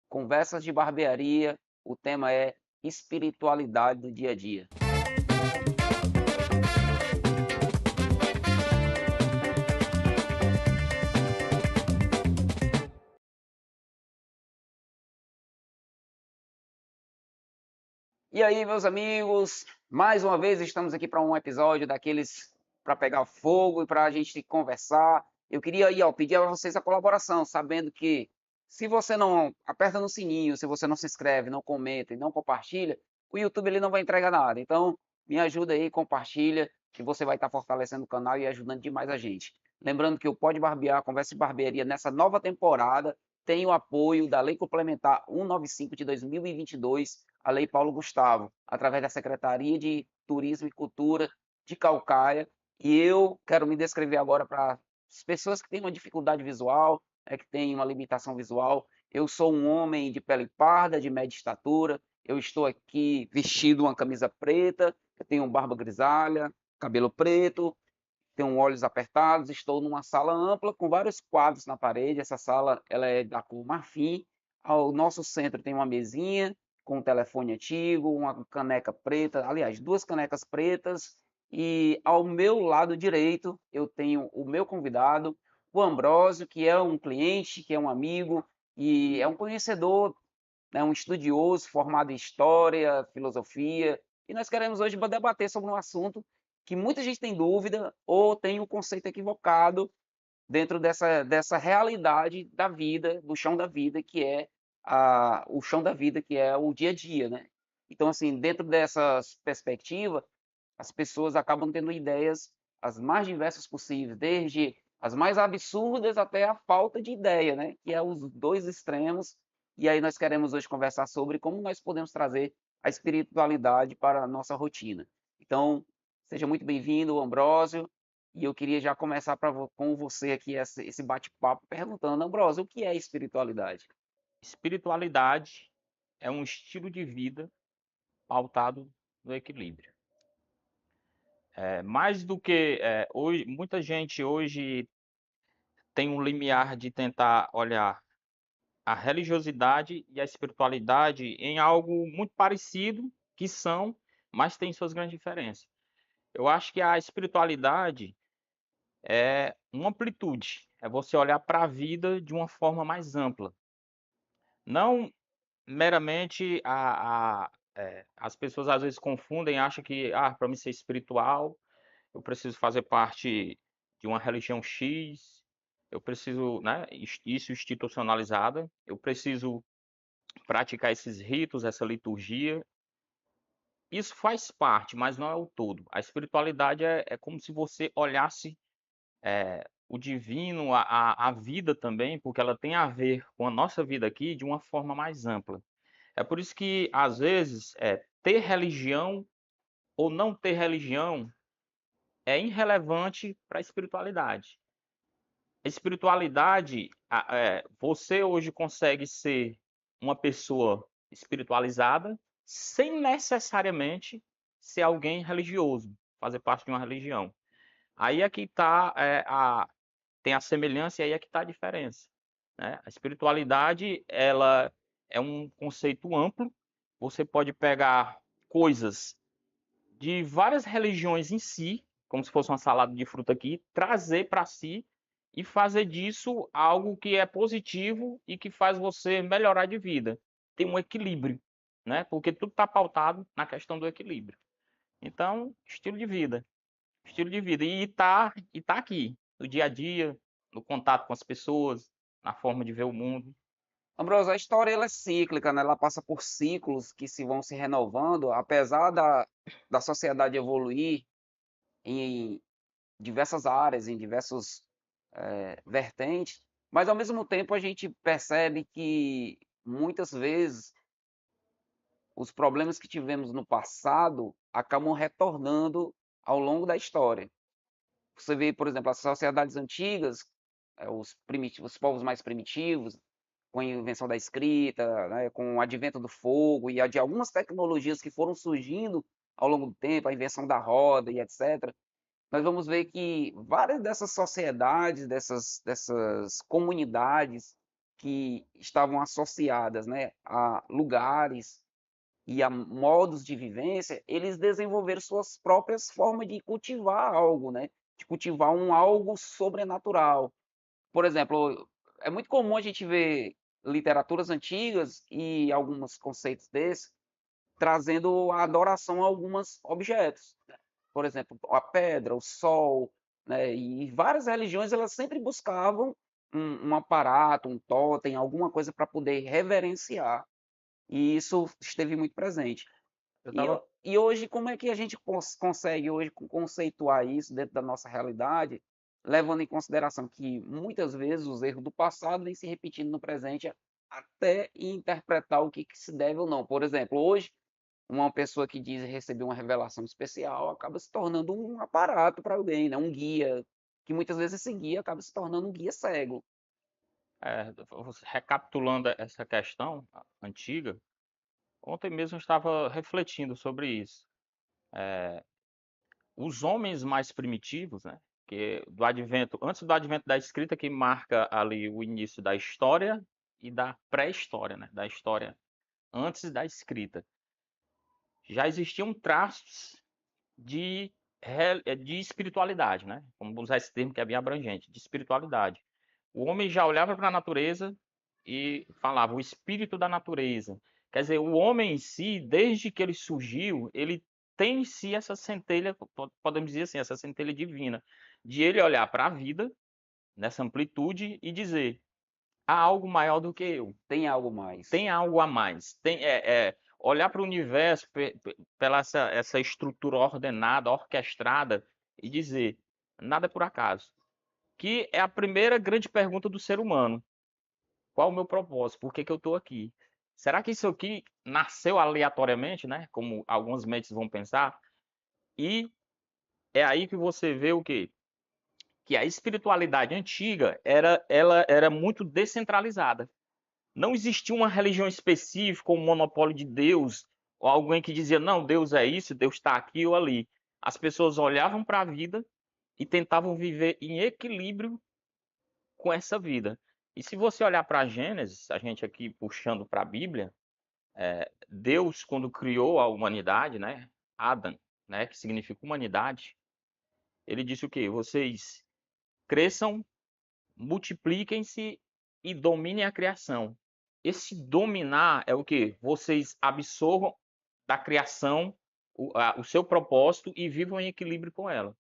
Conversas de barbearia, o tema é espiritualidade do dia a dia. E aí, meus amigos, mais uma vez estamos aqui para um episódio daqueles para pegar fogo e para a gente conversar. Eu queria aí, pedir a vocês a colaboração, sabendo que se você não aperta no sininho, se você não se inscreve, não comenta e não compartilha, o YouTube ele não vai entregar nada. Então, me ajuda aí, compartilha, que você vai estar fortalecendo o canal e ajudando demais a gente. Lembrando que o Pode Barbear, Conversa de Barbearia, nessa nova temporada, tem o apoio da Lei Complementar 195 de 2022, a Lei Paulo Gustavo, através da Secretaria de Turismo e Cultura de Caucaia. E eu quero me descrever agora para as pessoas que têm uma dificuldade visual, que têm uma limitação visual. Eu sou um homem de pele parda, de média estatura. Eu estou aqui vestido uma camisa preta, eu tenho barba grisalha, cabelo preto, tenho olhos apertados, estou numa sala ampla com vários quadros na parede. Essa sala ela é da cor marfim. Ao nosso centro tem uma mesinha com um telefone antigo, uma caneca preta, aliás, duas canecas pretas. E ao meu lado direito eu tenho o meu convidado, o Ambrósio, que é um cliente, que é um amigo e é um conhecedor, né, um estudioso formado em história, filosofia. E nós queremos hoje debater sobre um assunto que muita gente tem dúvida ou tem um conceito equivocado dentro dessa realidade da vida, do chão da vida, que é o chão da vida, que é o dia a dia, né? Então, assim, dentro dessas perspectivas, as pessoas acabam tendo ideias as mais diversas possíveis, desde as mais absurdas até a falta de ideia, né? Que é os dois extremos. E aí nós queremos hoje conversar sobre como nós podemos trazer a espiritualidade para a nossa rotina. Então, seja muito bem-vindo, Ambrósio. E eu queria já começar com você aqui esse bate-papo perguntando, Ambrósio, o que é espiritualidade? Espiritualidade é um estilo de vida pautado no equilíbrio. Mais do que hoje, muita gente hoje tem um limiar de tentar olhar a religiosidade e a espiritualidade em algo muito parecido, que são, mas tem suas grandes diferenças. Eu acho que a espiritualidade é uma amplitude, é você olhar para a vida de uma forma mais ampla, não meramente as pessoas às vezes confundem, acham que para mim ser espiritual, eu preciso fazer parte de uma religião X, eu preciso, né, isso institucionalizada, eu preciso praticar esses ritos, essa liturgia. Isso faz parte, mas não é o todo. A espiritualidade é como se você olhasse o divino, a vida também, porque ela tem a ver com a nossa vida aqui de uma forma mais ampla. É por isso que, às vezes, ter religião ou não ter religião é irrelevante para a espiritualidade. A espiritualidade, você hoje consegue ser uma pessoa espiritualizada sem necessariamente ser alguém religioso, fazer parte de uma religião. Aí é que está tem a semelhança e aí é que está a diferença, né? A espiritualidade, ela é um conceito amplo. Você pode pegar coisas de várias religiões em si, como se fosse uma salada de fruta aqui, trazer para si e fazer disso algo que é positivo e que faz você melhorar de vida. Tem um equilíbrio, né? Porque tudo está pautado na questão do equilíbrio. Então, estilo de vida e tá aqui no dia a dia, no contato com as pessoas, na forma de ver o mundo. Ambroso, a história ela é cíclica, né? Ela passa por ciclos que se vão se renovando, apesar da sociedade evoluir em diversas áreas, em diversos vertentes, mas ao mesmo tempo a gente percebe que muitas vezes os problemas que tivemos no passado acabam retornando ao longo da história. Você vê, por exemplo, as sociedades antigas, os povos mais primitivos, com a invenção da escrita, né, com o advento do fogo e de algumas tecnologias que foram surgindo ao longo do tempo, a invenção da roda e etc. Nós vamos ver que várias dessas sociedades, dessas comunidades, que estavam associadas, né, a lugares e a modos de vivência, eles desenvolveram suas próprias formas de cultivar algo, né, de cultivar um algo sobrenatural. Por exemplo, é muito comum a gente ver literaturas antigas e alguns conceitos desses trazendo a adoração a alguns objetos. Por exemplo, a pedra, o sol, né? E várias religiões elas sempre buscavam um aparato, um totem, alguma coisa para poder reverenciar. E isso esteve muito presente. Eu E, tava, e hoje, como é que a gente consegue hoje conceituar isso dentro da nossa realidade, levando em consideração que muitas vezes os erros do passado vêm se repetindo no presente até interpretar o que, que se deve ou não. Por exemplo, hoje uma pessoa que diz receber uma revelação especial acaba se tornando um aparato para alguém, né? Um guia, que muitas vezes esse guia acaba se tornando um guia cego. recapitulando essa questão antiga, ontem mesmo eu estava refletindo sobre isso. Os homens mais primitivos, né, que do advento, antes do advento da escrita, que marca ali o início da história e da pré-história, né, da história antes da escrita, já existiam traços de, de espiritualidade, né? Vamos usar esse termo que é bem abrangente, de espiritualidade. O homem já olhava para a natureza e falava o espírito da natureza. Quer dizer, o homem em si, desde que ele surgiu, ele tem em si essa centelha, podemos dizer assim, essa centelha divina, de ele olhar para a vida nessa amplitude e dizer: há algo maior do que eu, Tem algo mais. tem algo a mais, olhar para o universo pela essa estrutura ordenada, orquestrada e dizer: nada é por acaso. Que é a primeira grande pergunta do ser humano. Qual o meu propósito? Por que que eu estou aqui? Será que isso aqui nasceu aleatoriamente, né? Como algumas mentes vão pensar? E é aí que você vê o quê? Que a espiritualidade antiga ela era muito descentralizada. Não existia uma religião específica, um monopólio de Deus, ou alguém que dizia: não, Deus é isso, Deus está aqui ou ali. As pessoas olhavam para a vida e tentavam viver em equilíbrio com essa vida. E se você olhar para Gênesis, a gente aqui puxando para a Bíblia, Deus, quando criou a humanidade, né, Adam, né, que significa humanidade, ele disse o quê? Vocês cresçam, multipliquem-se e dominem a criação. Esse dominar é o quê? Vocês absorvam da criação o seu propósito e vivam em equilíbrio com ela.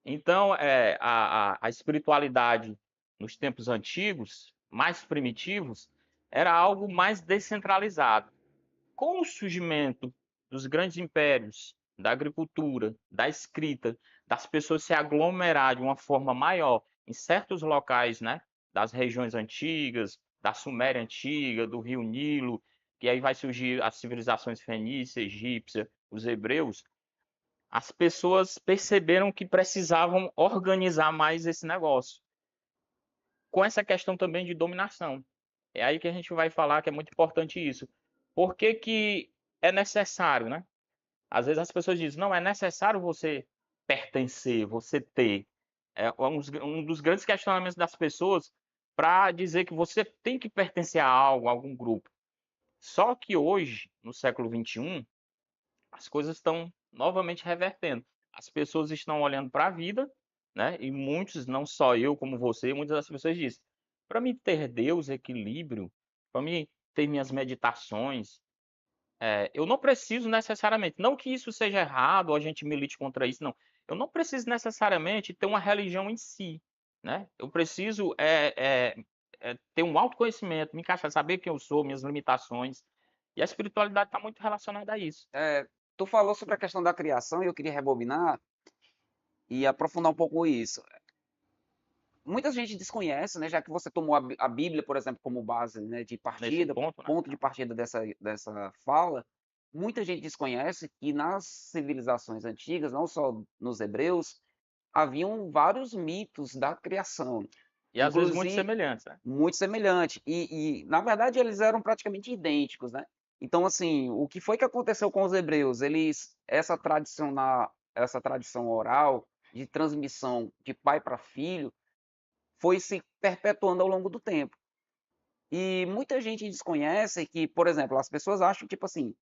Então, a espiritualidade nos tempos antigos, mais primitivos, era algo mais descentralizado. Com o surgimento dos grandes impérios, da agricultura, da escrita, das pessoas se aglomerar de uma forma maior em certos locais, né, das regiões antigas, da Suméria antiga, do Rio Nilo, que aí vai surgir as civilizações fenícia, egípcia, os hebreus, as pessoas perceberam que precisavam organizar mais esse negócio, com essa questão também de dominação. É aí que a gente vai falar que é muito importante isso. Por que que é necessário, né? Às vezes as pessoas dizem: não, é necessário você pertencer, você ter. É um dos grandes questionamentos das pessoas para dizer que você tem que pertencer a algo, a algum grupo. Só que hoje, no século XXI, as coisas estão novamente revertendo. As pessoas estão olhando para a vida, né? E muitos, não só eu como você, muitas das pessoas dizem: para mim ter Deus, equilíbrio, para mim ter minhas meditações, eu não preciso necessariamente, não que isso seja errado ou a gente milite contra isso, não. Eu não preciso necessariamente ter uma religião em si, né? Eu preciso ter um autoconhecimento, me encaixar, saber quem eu sou, minhas limitações. E a espiritualidade está muito relacionada a isso. Tu falou sobre a questão da criação e eu queria rebobinar e aprofundar um pouco isso. Muita gente desconhece, né, já que você tomou a Bíblia, por exemplo, como base, né, de Nesse partida, ponto, né? ponto de partida dessa fala, muita gente desconhece que nas civilizações antigas, não só nos hebreus, haviam vários mitos da criação, E às vezes muito inclusive semelhantes, né? muito semelhante. Na verdade, eles eram praticamente idênticos, né? Então, assim, o que foi que aconteceu com os hebreus? Essa tradição oral de transmissão de pai para filho foi se perpetuando ao longo do tempo. E muita gente desconhece que, por exemplo, as pessoas acham, tipo assim,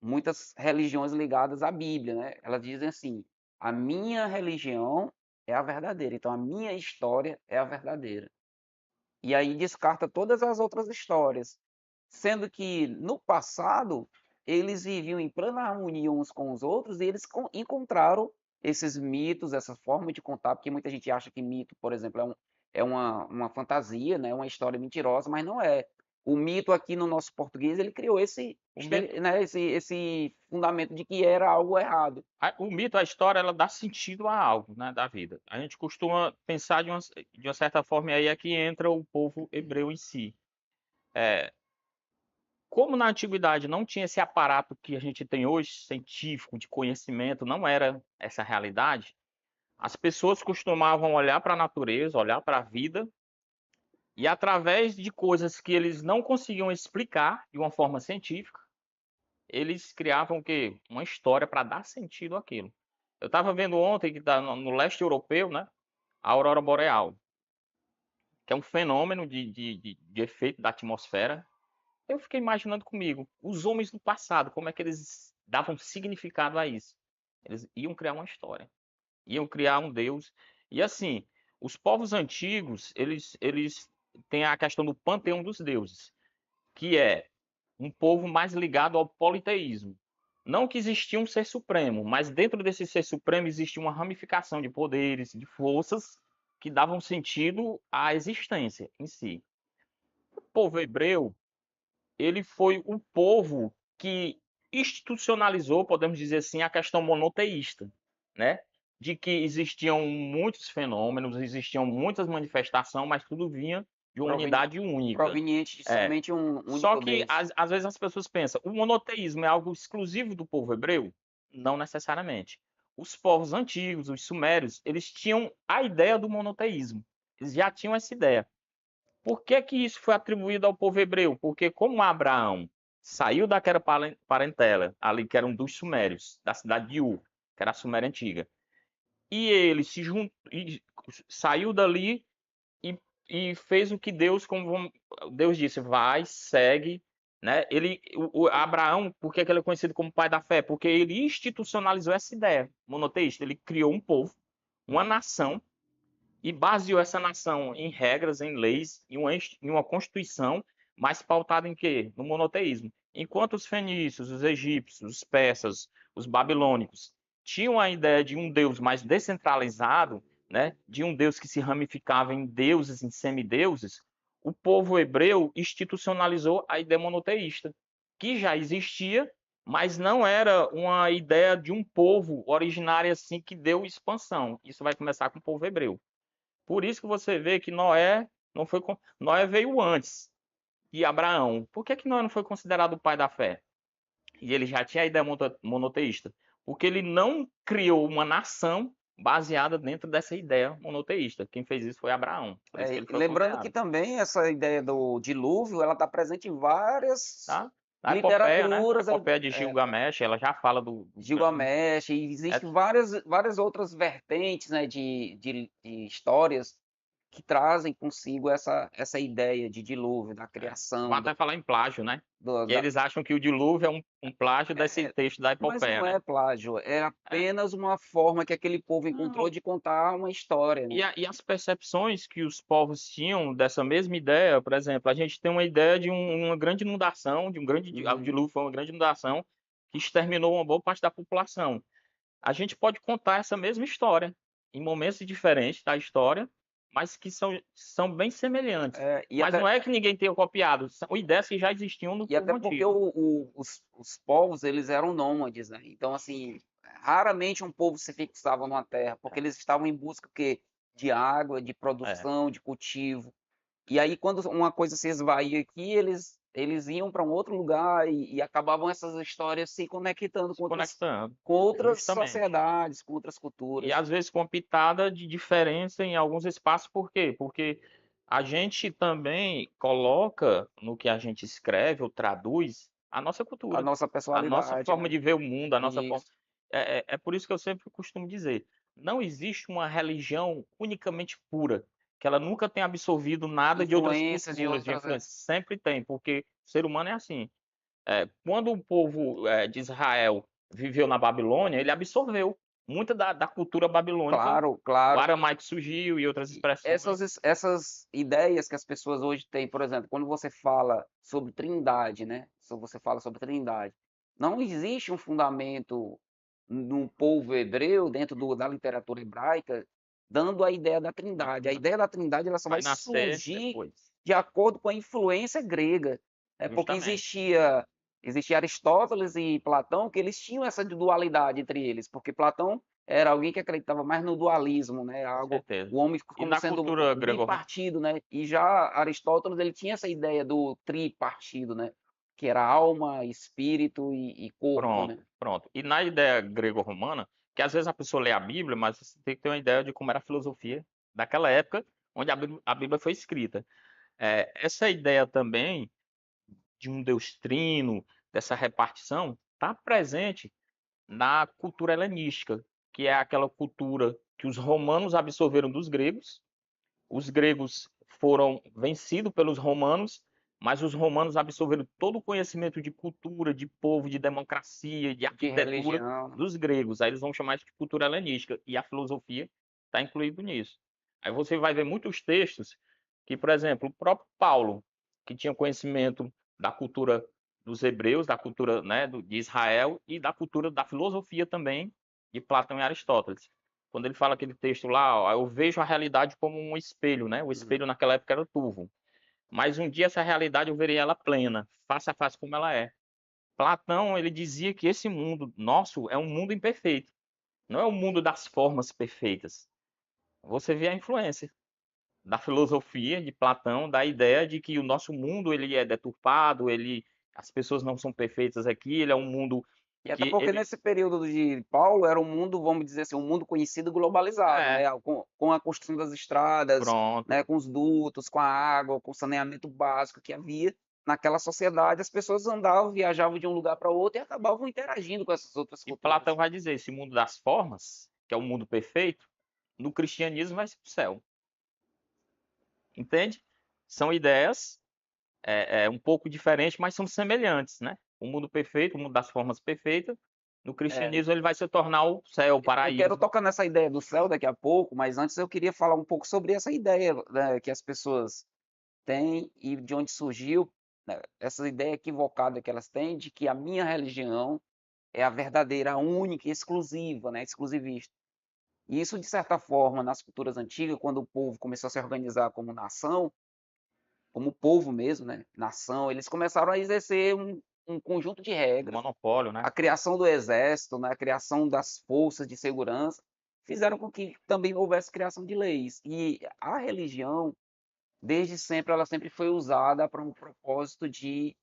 muitas religiões ligadas à Bíblia, né? Elas dizem assim: a minha religião é a verdadeira, então a minha história é a verdadeira. E aí descarta todas as outras histórias, sendo que no passado eles viviam em plena harmonia uns com os outros e eles encontraram esses mitos, essa forma de contar, porque muita gente acha que mito, por exemplo, é uma fantasia, né, uma história mentirosa, mas não é. O mito aqui no nosso português, ele criou O mito, né, esse fundamento de que era algo errado. o mito, a história, ela dá sentido a algo, né, da vida. A gente costuma pensar de uma certa forma, e aí é que entra o povo hebreu em si. É, como na antiguidade não tinha esse aparato que a gente tem hoje, científico, de conhecimento, não era essa realidade, as pessoas costumavam olhar para a natureza, olhar para a vida, e através de coisas que eles não conseguiam explicar de uma forma científica, eles criavam o quê? Uma história para dar sentido àquilo. Eu estava vendo ontem que tá no leste europeu, né? A aurora boreal, que é um fenômeno de efeito da atmosfera. Eu fiquei imaginando comigo, os homens do passado, como é que eles davam significado a isso? Eles iam criar uma história, iam criar um Deus. E assim, os povos antigos, eles têm a questão do panteão dos deuses, que é um povo mais ligado ao politeísmo. Não que existia um ser supremo, mas dentro desse ser supremo existe uma ramificação de poderes, de forças que davam sentido à existência em si. O povo hebreu, ele foi o povo que institucionalizou, podemos dizer assim, a questão monoteísta, né? De que existiam muitos fenômenos, existiam muitas manifestações, mas tudo vinha de uma Proveni unidade única. Proveniente de É. somente um Só único que Deus. às vezes as pessoas pensam, o monoteísmo é algo exclusivo do povo hebreu? Não necessariamente. Os povos antigos, os sumérios, eles tinham a ideia do monoteísmo. Eles já tinham essa ideia. Por que que isso foi atribuído ao povo hebreu? Porque como Abraão saiu daquela parentela, ali que era um dos sumérios, da cidade de Ur, que era a Suméria antiga, e ele se juntou, saiu dali e, e fez o que Deus, Deus disse, vai, segue, né? Abraão, por que que ele é conhecido como pai da fé? Porque ele institucionalizou essa ideia monoteísta. Ele criou um povo, uma nação, e baseou essa nação em regras, em leis, em uma constituição, mais pautada em quê? No monoteísmo. Enquanto os fenícios, os egípcios, os persas, os babilônicos tinham a ideia de um Deus mais descentralizado, né, de um Deus que se ramificava em deuses, em semideuses, o povo hebreu institucionalizou a ideia monoteísta, que já existia, mas não era uma ideia de um povo originário assim que deu expansão. Isso vai começar com o povo hebreu. Por isso que você vê que Noé não foi Noé veio antes de Abraão. Por que que Noé não foi considerado o pai da fé? E ele já tinha a ideia monoteísta, porque ele não criou uma nação baseada dentro dessa ideia monoteísta. Quem fez isso foi Abraão. Por isso que É, ele foi lembrando que considerado, também essa ideia do dilúvio, ela está presente em várias tá? A epopeia, né? A literaturas, epopeia de Gilgamesh, ela já fala do grande. Gilgamesh, e É, existem várias outras vertentes, né, de histórias que trazem consigo essa ideia de dilúvio, da vou criação, até falar em plágio, né? do- Que da, eles acham que o dilúvio é um plágio desse é, texto da mas epopeia, não né? é plágio, é É, apenas uma forma que aquele povo encontrou não, de contar uma história, né? e as percepções que os povos tinham dessa mesma ideia, por exemplo, a gente tem uma ideia de uma grande inundação, o Uhum. dilúvio foi uma grande inundação que exterminou uma boa parte da população. A gente pode contar essa mesma história em momentos diferentes da história, mas que são bem semelhantes. É, Mas não é que ninguém tenha copiado, são ideias que já existiam no e até povo porque antigo. os povos, eles eram nômades, né? Então, assim, raramente um povo se fixava numa terra, porque eles estavam em busca o quê? De água, de É, produção, de cultivo. E aí, quando uma coisa se esvaía aqui, eles iam para um outro lugar e acabavam essas histórias se conectando se conectando, com outras justamente. sociedades, com outras E culturas. às vezes com uma pitada de diferença em alguns espaços, por quê? Porque a gente também coloca no que a gente escreve ou traduz a nossa A cultura, nossa a nossa personalidade, forma né? de ver o mundo, a nossa forma. Isso. É por isso que eu sempre costumo dizer: não existe uma religião unicamente pura. que ela nunca tem absorvido nada de outras Influências de culturas, de outras. influência. Sempre tem, porque o ser humano é assim. Quando o povo de Israel viveu na Babilônia, ele absorveu muita da cultura babilônica. Claro, O claro. aramaico surgiu e outras E expressões. essas ideias que as pessoas hoje têm, por exemplo, quando você fala sobre trindade, né? Se você fala sobre trindade, não existe um fundamento no povo hebreu, dentro da literatura hebraica, dando a ideia da Não, trindade. A ideia da trindade ela só vai vai nascer surgir depois, de acordo com a influência grega, né? Porque justamente. existia Aristóteles e Platão, que eles tinham essa dualidade entre eles, porque Platão era alguém que acreditava mais no dualismo, né? Com Algo, certeza. o homem E como da sendo cultura grego-romana? bipartido, né? E já Aristóteles ele tinha essa ideia do tripartido, né? Que era alma, espírito e corpo, né? Pronto, pronto. E na ideia grego-romana, que às vezes a pessoa lê a Bíblia, mas você tem que ter uma ideia de como era a filosofia daquela época onde a Bíblia foi escrita. Essa ideia também de um Deus trino, dessa repartição, está presente na cultura helenística, que é aquela cultura que os romanos absorveram dos gregos. Os gregos foram vencidos pelos romanos, mas os romanos absorveram todo o conhecimento de cultura, de povo, de democracia, de De arquitetura religião. dos gregos. Aí eles vão chamar isso de cultura helenística, e a filosofia está incluído nisso. Aí você vai ver muitos textos que, por exemplo, o próprio Paulo, que tinha conhecimento da cultura dos hebreus, da cultura, né, de Israel e da cultura da filosofia também de Platão e Aristóteles. Quando ele fala aquele texto lá, ó, eu vejo a realidade como um espelho, né? O espelho naquela época era turvo. Mas um dia essa realidade eu verei ela plena, face a face como ela é. Platão, ele dizia que esse mundo nosso é um mundo imperfeito, não é o mundo das formas perfeitas. Você vê a influência da filosofia de Platão, da ideia de que o nosso mundo ele é deturpado, as pessoas não são perfeitas aqui, ele é um mundo E até que porque ele nesse período de Paulo era um mundo, vamos dizer assim, um mundo conhecido e globalizado, é, né? Com a construção das estradas, pronto. né? Com os dutos, com a água, com o saneamento básico que havia naquela sociedade, as pessoas andavam, viajavam de um lugar para outro e acabavam interagindo com essas outras E Platão culturas. vai dizer, esse mundo das formas, que é o mundo perfeito, no cristianismo vai ser o céu. Entende? São ideias um pouco diferentes, mas são semelhantes, né? O mundo perfeito, o mundo das formas perfeitas, no É, cristianismo ele vai se tornar o céu, o eu quero paraíso. tocar nessa ideia do céu daqui a pouco, mas antes eu queria falar um pouco sobre essa ideia, né, que as pessoas têm e de onde surgiu, né, essa ideia equivocada que elas têm de que a minha religião é a verdadeira, a única e exclusiva, né, exclusivista. E isso, de certa forma, nas culturas antigas, quando o povo começou a se organizar como nação, como povo mesmo, né, nação, eles começaram a exercer um conjunto de O regras. monopólio, né? A criação do exército, né, a criação das forças de segurança, fizeram com que também houvesse criação de leis. E a religião, desde sempre, ela sempre foi usada para um propósito de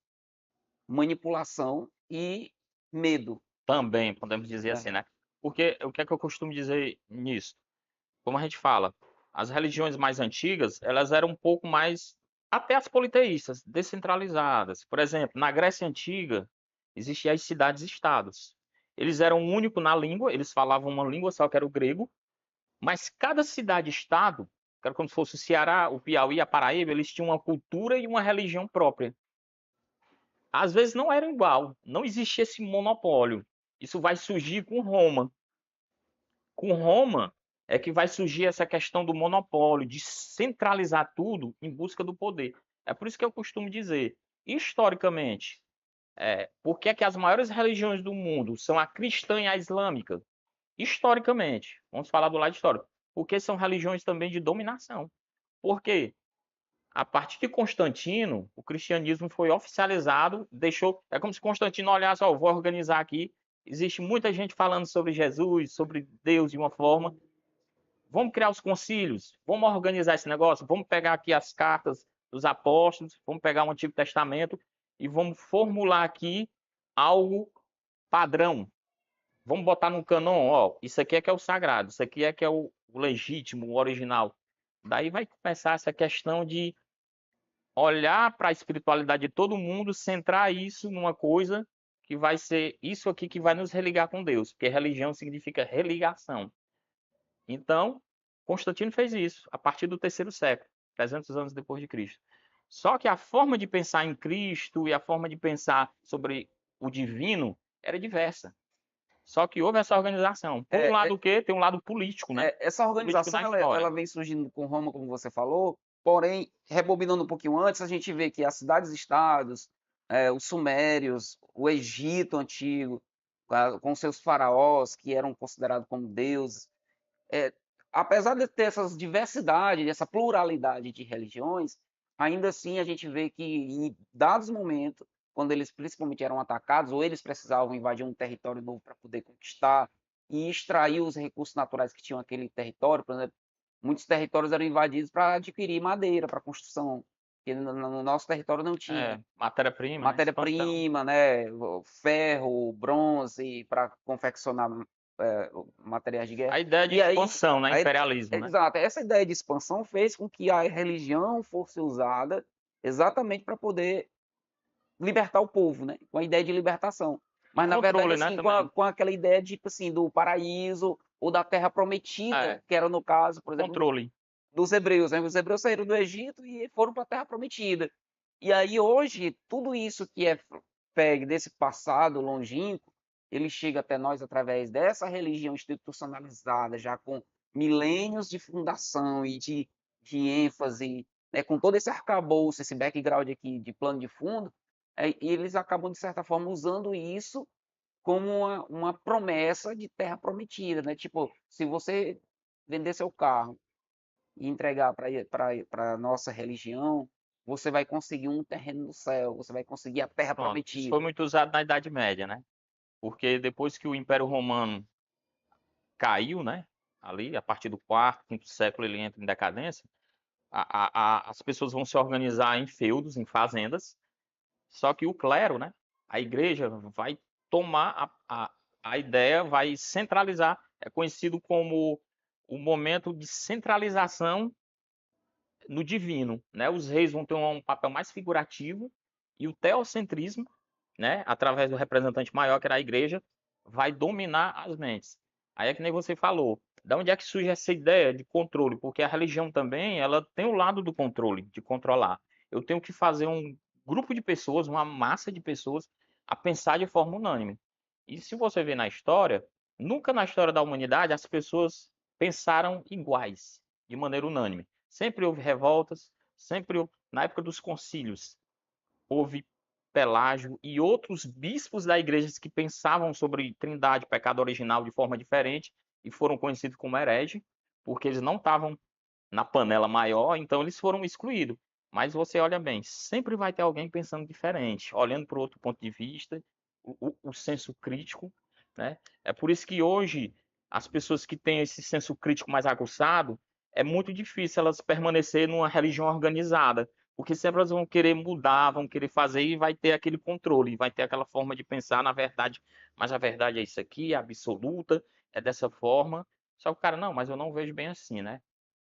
manipulação e medo, Também podemos dizer assim, né? né? Porque o que é que eu costumo dizer nisso? Como a gente fala, as religiões mais antigas, elas eram um pouco mais, até as politeístas, descentralizadas. Por exemplo, na Grécia Antiga, existiam as cidades-estados. Eles eram únicos na língua, eles falavam uma língua só, que era o grego, mas cada cidade-estado, que era como se fosse o Ceará, o Piauí, a Paraíba, eles tinham uma cultura e uma religião própria. Às vezes não era igual, não existia esse monopólio. Isso vai surgir com Roma. Com Roma é que vai surgir essa questão do monopólio, de centralizar tudo em busca do poder. É por isso que eu costumo dizer, historicamente, por que é que as maiores religiões do mundo são a cristã e a islâmica? Historicamente, vamos falar do lado histórico, porque são religiões também de dominação. Por quê? A partir de Constantino, o cristianismo foi oficializado, deixou, é como se Constantino olhasse, ó, vou organizar aqui, existe muita gente falando sobre Jesus, sobre Deus de uma forma, vamos criar os concílios, vamos organizar esse negócio, vamos pegar aqui as cartas dos apóstolos, vamos pegar o Antigo Testamento e vamos formular aqui algo padrão. Vamos botar no canon, ó, isso aqui é que é o sagrado, isso aqui é que é o legítimo, o original. Daí vai começar essa questão de olhar para a espiritualidade de todo mundo, centrar isso numa coisa que vai ser isso aqui que vai nos religar com Deus, porque religião significa religação. Então, Constantino fez isso a partir do terceiro século, 300 anos depois de Cristo. Só que a forma de pensar em Cristo e a forma de pensar sobre o divino era diversa. Só que houve essa organização. Por um É, lado o quê? Tem um lado político, né? essa Político organização na ela história. vem surgindo com Roma, como você falou, porém, rebobinando um pouquinho antes, a gente vê que as cidades-estados, os sumérios, o Egito antigo, com seus faraós, que eram considerados como deuses, é, apesar de ter essas diversidades, essa pluralidade de religiões, ainda assim a gente vê que em dados momentos, quando eles principalmente eram atacados, ou eles precisavam invadir um território novo para poder conquistar e extrair os recursos naturais que tinham aquele território, por exemplo, muitos territórios eram invadidos para adquirir madeira para construção, que no nosso território não tinha Matéria-prima, né? Expansão. matéria-prima, né, ferro, bronze para confeccionar materiais de guerra. A ideia de E aí, expansão, né? Imperialismo, né? exato, essa ideia de expansão fez com que a religião fosse usada exatamente para poder libertar o povo, né? Com a ideia de libertação. E Mas na verdade, controle, né? assim, Também. com aquela ideia de, tipo assim, do paraíso ou da terra prometida, É, que era no caso, por exemplo, controle. dos hebreus, né? Os hebreus saíram do Egito e foram para a terra prometida. E aí hoje, tudo isso que é pegue desse passado longínquo, ele chega até nós através dessa religião institucionalizada, já com milênios de fundação e de ênfase, né? Com todo esse arcabouço, esse background aqui de plano de fundo, e eles acabam, de certa forma, usando isso como uma promessa de terra prometida, né? Tipo, se você vender seu carro e entregar para a nossa religião, você vai conseguir um terreno no céu, você vai conseguir a terra Pronto. Isso foi prometida. muito usado na Idade Média, né? Porque depois que o Império Romano caiu, né? Ali, a partir do quarto, quinto século, ele entra em decadência. As pessoas vão se organizar em feudos, em fazendas. Só que o clero, né? A igreja vai tomar a ideia, vai centralizar. É conhecido como o momento de centralização no divino, né? Os reis vão ter um papel mais figurativo e o teocentrismo, né, através do representante maior, que era a igreja, vai dominar as mentes. Aí é que nem você falou, da onde é que surge essa ideia de controle? Porque a religião também, ela tem o lado do controle, de controlar. Eu tenho que fazer um grupo de pessoas, uma massa de pessoas a pensar de forma unânime. E se você vê na história, nunca na história da humanidade as pessoas pensaram iguais, de maneira unânime. Sempre houve revoltas, sempre houve, na época dos concílios, houve Pelágio e outros bispos da igreja que pensavam sobre trindade, pecado original de forma diferente e foram conhecidos como herege, porque eles não estavam na panela maior, então eles foram excluídos. Mas você olha bem, sempre vai ter alguém pensando diferente, olhando para outro ponto de vista, o senso crítico, né? É por isso que hoje as pessoas que têm esse senso crítico mais aguçado, é muito difícil elas permanecer numa religião organizada, porque sempre elas vão querer mudar, vão querer fazer e vai ter aquele controle, vai ter aquela forma de pensar na verdade, mas a verdade é isso aqui, é absoluta, é dessa forma. Só que o cara, não, mas eu não vejo bem assim, né?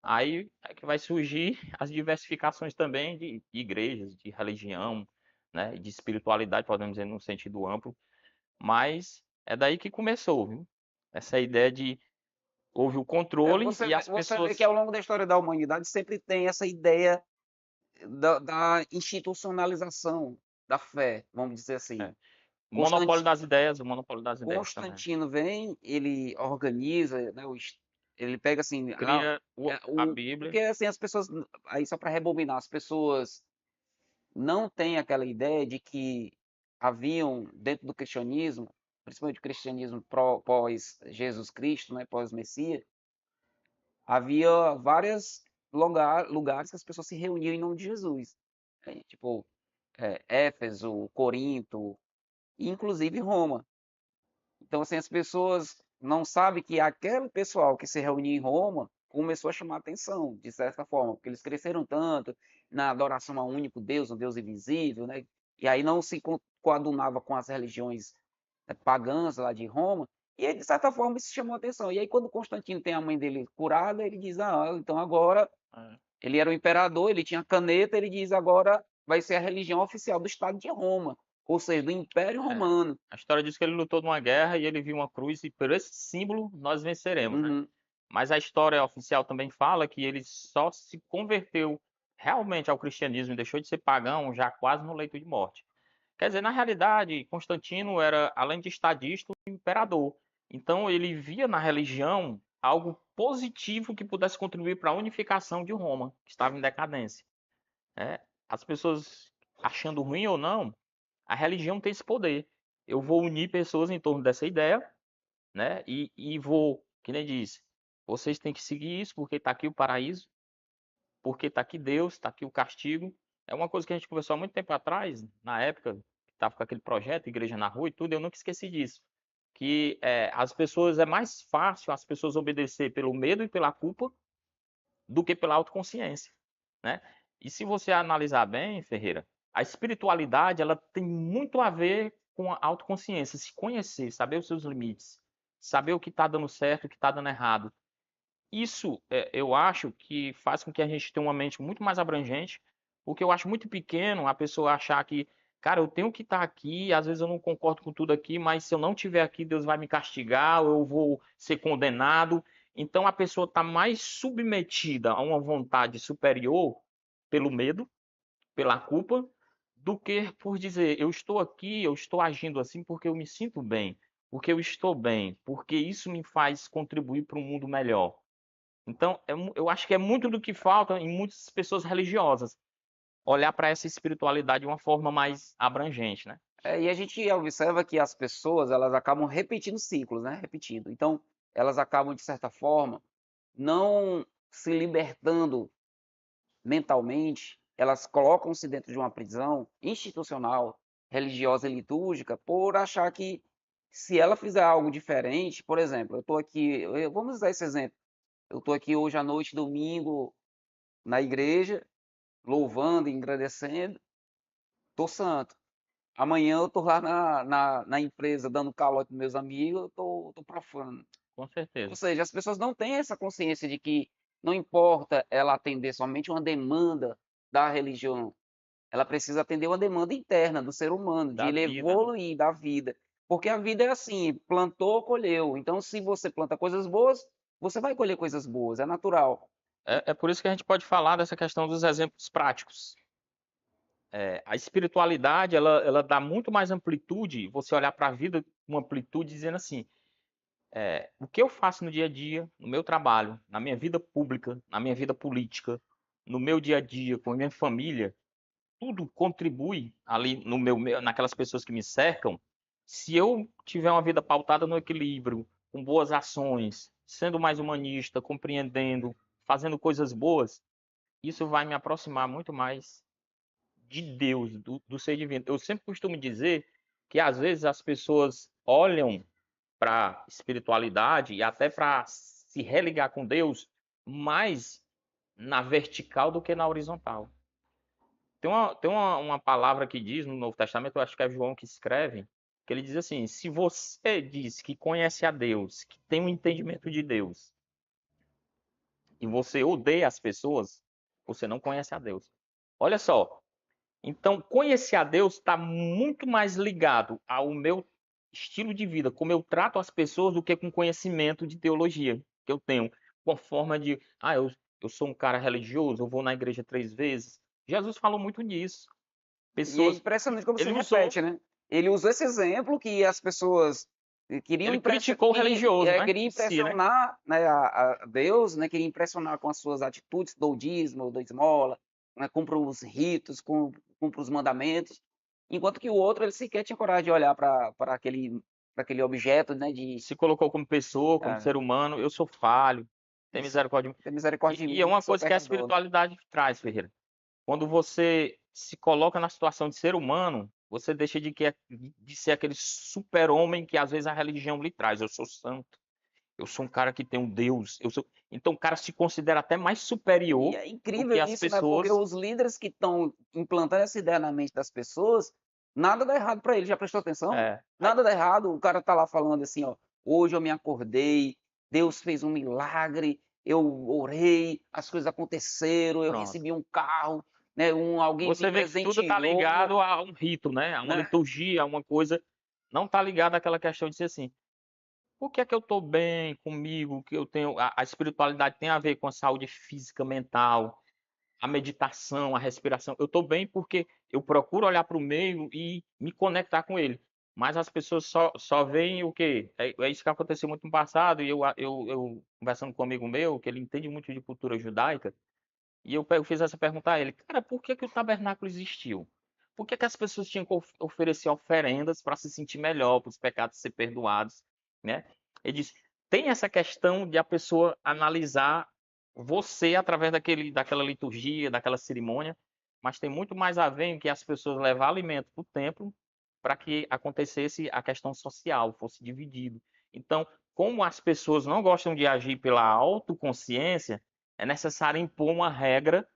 Aí é que vai surgir as diversificações também de igrejas, de religião, né, de espiritualidade, podemos dizer, num sentido amplo, mas é daí que começou, viu? Essa ideia de houve o controle e as Você vê que pessoas. ao longo da história da humanidade sempre tem essa ideia da institucionalização da fé, vamos dizer assim. É, o monopólio Constantino, das ideias, o monopólio das ideias também. Constantino vem, ele organiza, né, ele pega assim, Cria a porque Bíblia. assim as pessoas, aí só para rebobinar, as pessoas não têm aquela ideia de que haviam dentro do cristianismo, principalmente o cristianismo pós Jesus Cristo, né, pós Messias, havia vários lugares que as pessoas se reuniam em nome de Jesus, né, tipo Éfeso, Corinto, e inclusive Roma. Então, assim, as pessoas não sabem que aquele pessoal que se reunia em Roma começou a chamar atenção, de certa forma, porque eles cresceram tanto na adoração a um único Deus, um Deus invisível, né? E aí não se coadunava com as religiões pagãs lá de Roma, e aí, de certa forma isso chamou atenção. E aí, quando Constantino tem a mãe dele curada, ele diz: Ah, então agora É, ele era o imperador, ele tinha caneta, ele diz: agora vai ser a religião oficial do Estado de Roma, ou seja, do Império é. Romano. A história diz que ele lutou numa guerra e ele viu uma cruz e por esse símbolo nós venceremos, né? Uhum. mas a história oficial também fala que ele só se converteu realmente ao cristianismo e deixou de ser pagão já quase no leito de morte. Quer dizer, na realidade, Constantino era, além de estadista, um imperador. Então ele via na religião algo positivo que pudesse contribuir para a unificação de Roma, que estava em decadência. Né? As pessoas achando ruim ou não, a religião tem esse poder. Eu vou unir pessoas em torno dessa ideia, né? E vou, que nem disse, vocês têm que seguir isso porque está aqui o paraíso, porque está aqui Deus, está aqui o castigo. É uma coisa que a gente conversou há muito tempo atrás, na época que estava com aquele projeto Igreja na Rua e tudo, eu nunca esqueci disso. Que as pessoas, é mais fácil as pessoas obedecer pelo medo e pela culpa do que pela autoconsciência, né? E se você analisar bem, Ferreira, a espiritualidade ela tem muito a ver com a autoconsciência, se conhecer, saber os seus limites, saber o que está dando certo, o que está dando errado. Isso eu acho que faz com que a gente tenha uma mente muito mais abrangente, porque eu acho muito pequeno a pessoa achar que, cara, eu tenho que estar aqui, às vezes eu não concordo com tudo aqui, mas se eu não estiver aqui, Deus vai me castigar, ou eu vou ser condenado. Então a pessoa está mais submetida a uma vontade superior pelo medo, pela culpa, do que por dizer, eu estou aqui, eu estou agindo assim porque eu me sinto bem, porque eu estou bem, porque isso me faz contribuir para um mundo melhor. Então, eu acho que é muito do que falta em muitas pessoas religiosas, olhar para essa espiritualidade de uma forma mais abrangente, né? E a gente observa que as pessoas, elas acabam repetindo ciclos, né? Repetindo. Então, elas acabam, de certa forma, não se libertando mentalmente, elas colocam-se dentro de uma prisão institucional, religiosa e litúrgica, por achar que se ela fizer algo diferente, por exemplo, eu estou aqui, vamos usar esse exemplo, eu estou aqui hoje à noite, domingo, na igreja, louvando, engrandecendo, estou santo. Amanhã eu estou lá na empresa dando calote para meus amigos, eu estou profano. Com Ou certeza. seja, as pessoas não têm essa consciência de que não importa ela atender somente uma demanda da religião, ela precisa atender uma demanda interna do ser humano, de Da ele vida, né? evoluir da vida. Porque a vida é assim, plantou, colheu. Então, se você planta coisas boas, você vai colher coisas boas, é natural. É por isso que a gente pode falar dessa questão dos exemplos práticos. A espiritualidade, ela dá muito mais amplitude, você olhar para a vida com amplitude, dizendo assim, o que eu faço no dia a dia, no meu trabalho, na minha vida pública, na minha vida política, no meu dia a dia, com a minha família, tudo contribui ali naquelas pessoas que me cercam. Se eu tiver uma vida pautada no equilíbrio, com boas ações, sendo mais humanista, compreendendo, fazendo coisas boas, isso vai me aproximar muito mais de Deus, do ser divino. Eu sempre costumo dizer que às vezes as pessoas olham para a espiritualidade e até para se religar com Deus mais na vertical do que na horizontal. Tem uma palavra que diz no Novo Testamento, eu acho que é João que escreve, que ele diz assim: se você diz que conhece a Deus, que tem um entendimento de Deus, e você odeia as pessoas, você não conhece a Deus. Olha só, então conhecer a Deus está muito mais ligado ao meu estilo de vida, como eu trato as pessoas, do que com conhecimento de teologia que eu tenho, com forma de, eu sou um cara religioso, eu vou na igreja 3 vezes. Jesus falou muito nisso. E é Pessoas impressionante como se Ele usou, repete, né? Ele usou esse exemplo que as pessoas queriam, ele criticou o religioso, né? queriam Em si, né? impressionar, né, a Deus, né? Queria impressionar com as suas atitudes do dízimo, da esmola, né, cumpra os ritos, cumpra os mandamentos, enquanto que o outro ele sequer tinha coragem de olhar para aquele objeto, né? De Se colocou como pessoa, como ser humano. Eu sou falho, tem misericórdia de mim. ter misericórdia de E é mim, uma que sou coisa que a pecador, né? espiritualidade traz, Ferreira. Quando você se coloca na situação de ser humano, você deixa de ser aquele super-homem que às vezes a religião lhe traz. Eu sou santo, eu sou um cara que tem um Deus. Então o cara se considera até mais E superior é do que incrível as isso, né? Porque pessoas. os líderes que estão implantando essa ideia na mente das pessoas, nada dá errado para ele. Já prestou atenção? É, Nada dá errado. O cara tá lá falando assim, ó, hoje eu me acordei, Deus fez um milagre, eu orei, as coisas aconteceram, eu pronto. recebi um carro, né? Alguém me Você vê que tudo está presenteou, ligado a um rito, né? A uma né? liturgia, a uma coisa. Não está ligado àquela questão de ser assim. Por que é que eu estou bem comigo? Que eu tenho a espiritualidade tem a ver com a saúde física, mental, a meditação, a respiração. Eu estou bem porque eu procuro olhar para o meio e me conectar com ele. Mas as pessoas só veem o quê? É isso que aconteceu muito no passado. E eu conversando com um amigo meu, que ele entende muito de cultura judaica, e eu fiz essa pergunta a ele: cara, por que que o tabernáculo existiu? Por que que as pessoas tinham que oferecer oferendas para se sentir melhor, para os pecados ser perdoados, né? Ele disse: tem essa questão de a pessoa analisar você através daquela liturgia, daquela cerimônia, mas tem muito mais a ver em que as pessoas levar alimento para o templo para que acontecesse a questão social, fosse dividido. Então, como as pessoas não gostam de agir pela autoconsciência, é necessário impor uma regra,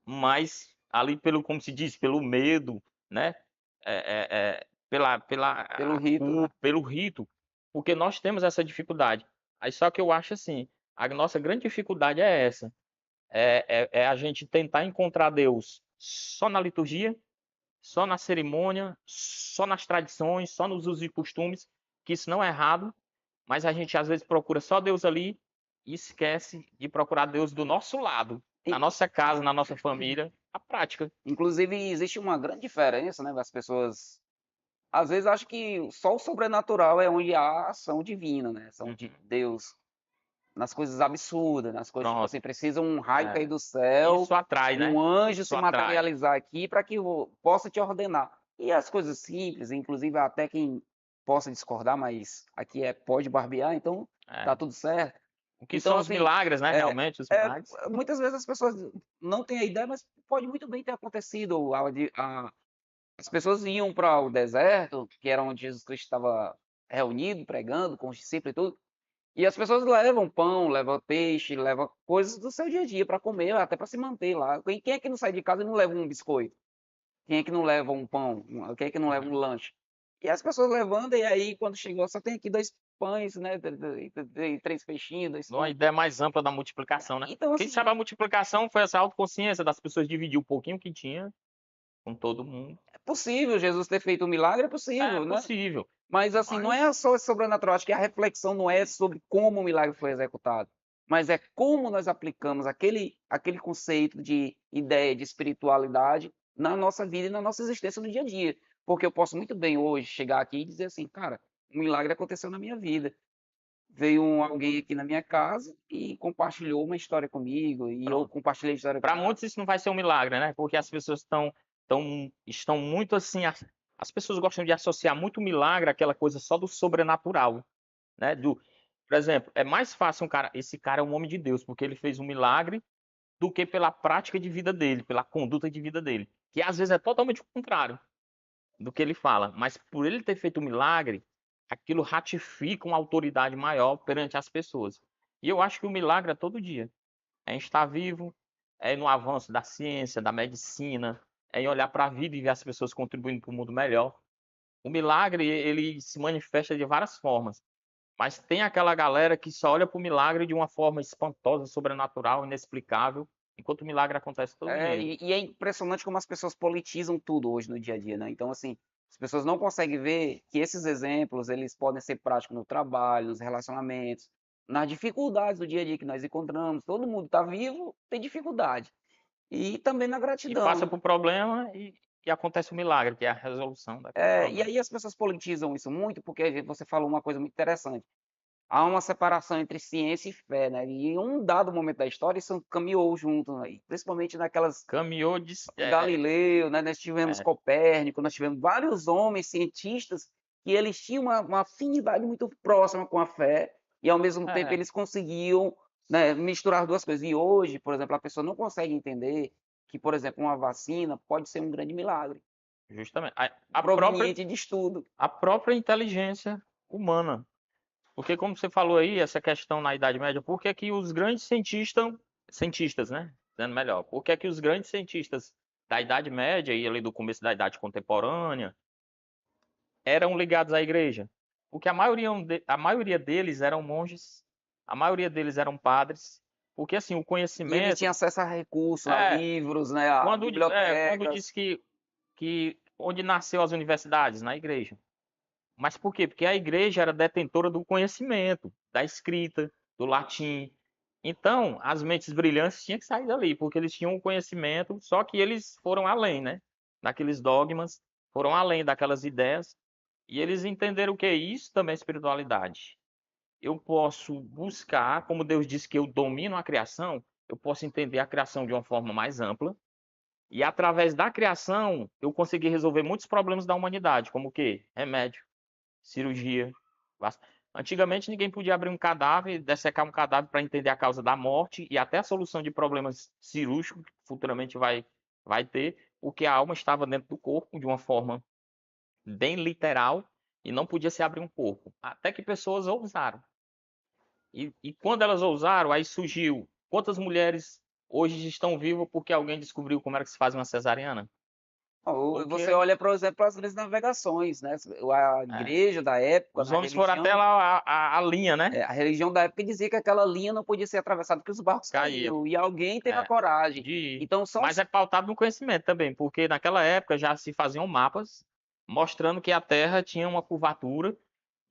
mas ali pelo, como se diz, pelo medo, né? Pelo rito, né? Pelo rito, porque nós temos essa dificuldade. Aí só que eu acho assim, a nossa grande dificuldade é essa, é a gente tentar encontrar Deus só na liturgia, só na cerimônia, só nas tradições, só nos usos e costumes, que isso não é errado, mas a gente às vezes procura só Deus ali e esquece de procurar Deus do nosso lado, na E, nossa casa, na nossa família, a prática. inclusive, existe uma grande diferença, né? As pessoas às vezes acham que só o sobrenatural é onde há ação divina, né? Ação de Uhum. Deus nas coisas absurdas, nas coisas tipo Pronto. assim, precisa um raio cair É. do céu, Isso atrai, um né? anjo Isso se atrai. materializar aqui para que eu possa te ordenar. E as coisas simples, inclusive até quem possa discordar, mas aqui é pode barbear, então tá É. tudo certo. O que Então, são os assim, milagres, né? é, Realmente, os é, milagres. muitas vezes as pessoas não têm a ideia, mas pode muito bem ter acontecido. As pessoas iam para o deserto, que era onde Jesus Cristo estava reunido, pregando com os discípulos e tudo. E as pessoas levam pão, levam peixe, levam coisas do seu dia a dia para comer, até para se manter lá. Quem é que não sai de casa e não leva um biscoito? Quem é que não leva um pão? Quem é que não leva um Uhum. lanche? E as pessoas levando, e aí quando chegou, só tem aqui dois pães, né? Três peixinhos, dois Uma pães. ideia mais ampla da multiplicação, né? Então, Quem assim, sabe a multiplicação foi essa autoconsciência das pessoas dividir um pouquinho que tinha com todo mundo. é possível Jesus ter feito um milagre, é É possível, né? possível, Mas assim, não é mas só sobrenatural, acho que a reflexão não é sobre como o milagre foi executado, mas é como nós aplicamos aquele conceito de ideia de espiritualidade na nossa vida e na nossa existência no dia a dia. Porque eu posso muito bem hoje chegar aqui e dizer assim, cara, um milagre aconteceu na minha vida. Veio alguém aqui na minha casa e compartilhou uma história comigo, e eu pronto. compartilhei a história com Para muitos isso não vai ser um milagre, né? Porque as pessoas estão muito assim, as pessoas gostam de associar muito milagre àquela coisa só do sobrenatural, né? Por exemplo, é mais fácil esse cara é um homem de Deus, porque ele fez um milagre do que pela prática de vida dele, pela conduta de vida dele, que às vezes é totalmente o contrário do que ele fala, mas por ele ter feito um milagre, aquilo ratifica uma autoridade maior perante as pessoas. E eu acho que o milagre é todo dia. É em estar vivo, é no avanço da ciência, da medicina, é em olhar para a vida e ver as pessoas contribuindo para um mundo melhor. O milagre, ele se manifesta de várias formas, mas tem aquela galera que só olha para o milagre de uma forma espantosa, sobrenatural, inexplicável, enquanto o milagre acontece todo É, dia. e é impressionante como as pessoas politizam tudo hoje no dia a dia, né? Então, assim, as pessoas não conseguem ver que esses exemplos, eles podem ser práticos no trabalho, nos relacionamentos, nas dificuldades do dia a dia que nós encontramos. Todo mundo está vivo, tem dificuldade. E também na E passa gratidão. por problema e acontece o milagre, que é a resolução daquele E problema. aí as pessoas politizam isso muito, porque você falou uma coisa muito interessante. Há uma separação entre ciência e fé, né? E em um dado momento da história, isso caminhou junto, né? Principalmente naquelas Caminhou Galileu, né? Nós tivemos é, Copérnico, nós tivemos vários homens cientistas que eles tinham uma afinidade muito próxima com a fé e ao mesmo tempo é, eles conseguiam, né, misturar duas coisas. E hoje, por exemplo, a pessoa não consegue entender que, por exemplo, uma vacina pode ser um grande milagre justamente proveniente de estudo. a própria inteligência humana. Porque como você falou aí, essa questão na Idade Média, por que que os grandes cientistas, né? Dizendo melhor, por que que os grandes cientistas da Idade Média e ali do começo da Idade Contemporânea eram ligados à igreja? Porque a maioria deles eram monges, a maioria deles eram padres, porque assim, o E eles conhecimento tinham acesso a recursos, a é livros, né, a quando diz bibliotecas. que onde nasceu as universidades, na igreja. Mas por quê? Porque a igreja era detentora do conhecimento, da escrita, do latim. Então, as mentes brilhantes tinham que sair dali, porque eles tinham o conhecimento, só que eles foram além, né? Daqueles dogmas, foram além daquelas ideias, e eles entenderam o que é isso também é espiritualidade. Eu posso buscar, como Deus disse que eu domino a criação, eu posso entender a criação de uma forma mais ampla, e através da criação, eu consegui resolver muitos problemas da humanidade, como o quê? Remédio, cirurgia. Antigamente ninguém podia abrir um cadáver, dessecar um cadáver para entender a causa da morte e até a solução de problemas cirúrgicos que futuramente vai ter, porque a alma estava dentro do corpo de uma forma bem literal e não podia se abrir um corpo. Até que pessoas ousaram. E quando elas ousaram, aí surgiu. Quantas mulheres hoje estão vivas porque alguém descobriu como era que se faz uma cesariana? Você Porque olha, por exemplo, as grandes navegações, né? A é, igreja da época, os homens foram até lá a linha, né? a religião da época dizia que aquela linha não podia ser atravessada porque os barcos Caía. caíam, e alguém teve a É, coragem. de Então são mas é pautado no conhecimento também, porque naquela época já se faziam mapas mostrando que a Terra tinha uma curvatura,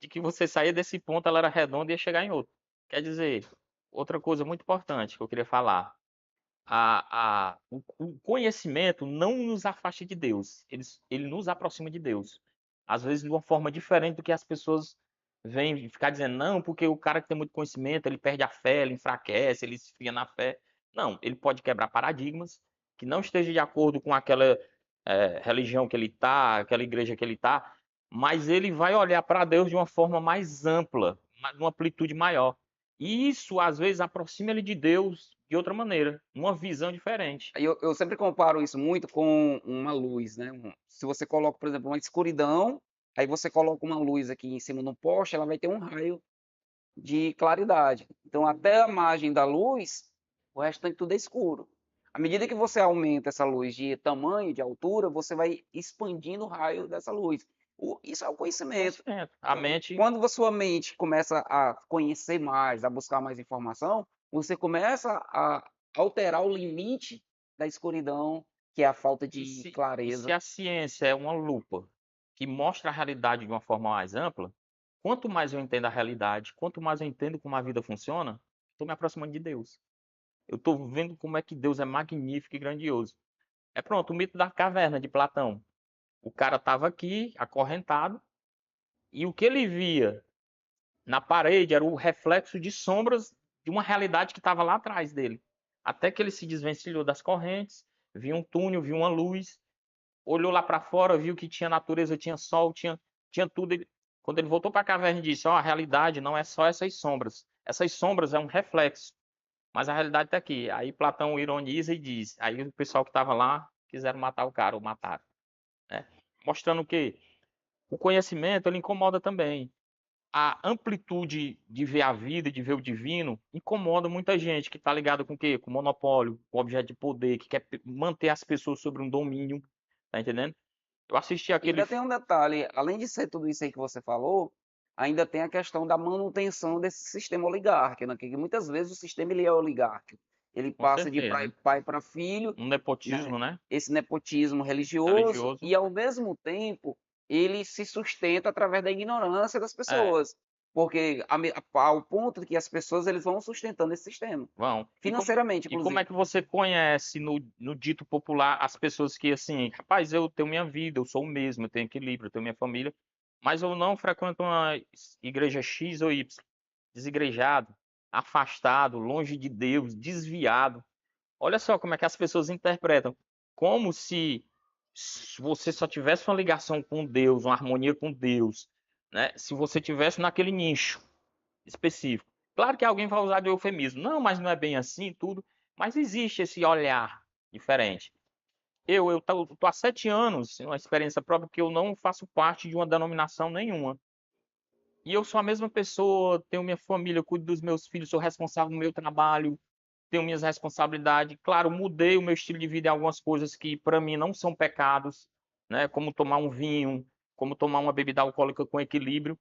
de que você saía desse ponto, ela era redonda e ia chegar em outro. Quer dizer, outra coisa muito importante que eu queria falar, o conhecimento não nos afasta de Deus, ele nos aproxima de Deus. Às vezes de uma forma diferente do que as pessoas vêm ficar dizendo, não, porque o cara que tem muito conhecimento, ele perde a fé, ele enfraquece, ele esfria na fé. Não, ele pode quebrar paradigmas que não esteja de acordo com aquela religião que ele está, aquela igreja que ele está, mas ele vai olhar para Deus de uma forma mais ampla, numa amplitude maior. E isso, às vezes, aproxima ele de Deus de outra maneira, uma visão diferente. eu sempre comparo isso muito com uma luz, né? Se você coloca, por exemplo, uma escuridão, aí você coloca uma luz aqui em cima de um poste, ela vai ter um raio de claridade. Então, até a margem da luz, o restante tudo é escuro. À medida que você aumenta essa luz de tamanho, de altura, você vai expandindo o raio dessa luz. Isso é o conhecimento. Conhecimento. A mente, Quando a sua mente começa a conhecer mais, a buscar mais informação, você começa a alterar o limite da escuridão, que é a falta e de se clareza. a ciência é uma lupa que mostra a realidade de uma forma mais ampla, quanto mais eu entendo a realidade, quanto mais eu entendo como a vida funciona, estou me aproximando de Deus. Eu estou vendo como é que Deus é magnífico e grandioso. É pronto, o mito da caverna de Platão. O cara estava aqui, acorrentado, e o que ele via na parede era o reflexo de sombras de uma realidade que estava lá atrás dele. Até que ele se desvencilhou das correntes, viu um túnel, viu uma luz, olhou lá para fora, viu que tinha natureza, tinha sol, tinha tudo. Quando ele voltou para a caverna e disse: Ó, a realidade não é só essas sombras. Essas sombras é um reflexo, mas a realidade está aqui. Aí Platão ironiza e diz: aí o pessoal que estava lá quiseram matar o cara, ou mataram. Né? Mostrando que o conhecimento ele incomoda também. A amplitude de ver a vida, de ver o divino, incomoda muita gente que está ligada com o quê? Com monopólio, com objeto de poder, que quer manter as pessoas sobre um domínio, tá entendendo? Eu assisti E aquele. ainda tem um detalhe, além de ser tudo isso aí que você falou, ainda tem a questão da manutenção desse sistema oligárquico, né? Que muitas vezes o sistema ele é oligárquico. Ele Com passa de certeza, pai para filho, um né? nepotismo, né? Esse nepotismo religioso, Religioso. e ao mesmo tempo ele se sustenta através da ignorância das É, pessoas, porque ao ponto de que as pessoas eles vão sustentando esse sistema, vão. financeiramente, E como é inclusive. que você conhece no dito popular as pessoas que, assim, rapaz, eu tenho minha vida, eu sou o mesmo, eu tenho equilíbrio, eu tenho minha família, mas eu não frequento uma igreja X ou Y, desigrejado, afastado, longe de Deus, desviado. Olha só como é que as pessoas interpretam, como se você só tivesse uma ligação com Deus, uma harmonia com Deus, né? Se você tivesse naquele nicho específico. Claro que alguém vai usar de eufemismo. Não, mas não é bem assim, tudo. Mas existe esse olhar diferente. Eu tô há 7 anos, uma experiência própria, que eu não faço parte de uma denominação nenhuma. E eu sou a mesma pessoa, tenho minha família, cuido dos meus filhos, sou responsável no meu trabalho, tenho minhas responsabilidades. Claro, mudei o meu estilo de vida em algumas coisas que para mim não são pecados, né? Como tomar um vinho, como tomar uma bebida alcoólica com equilíbrio.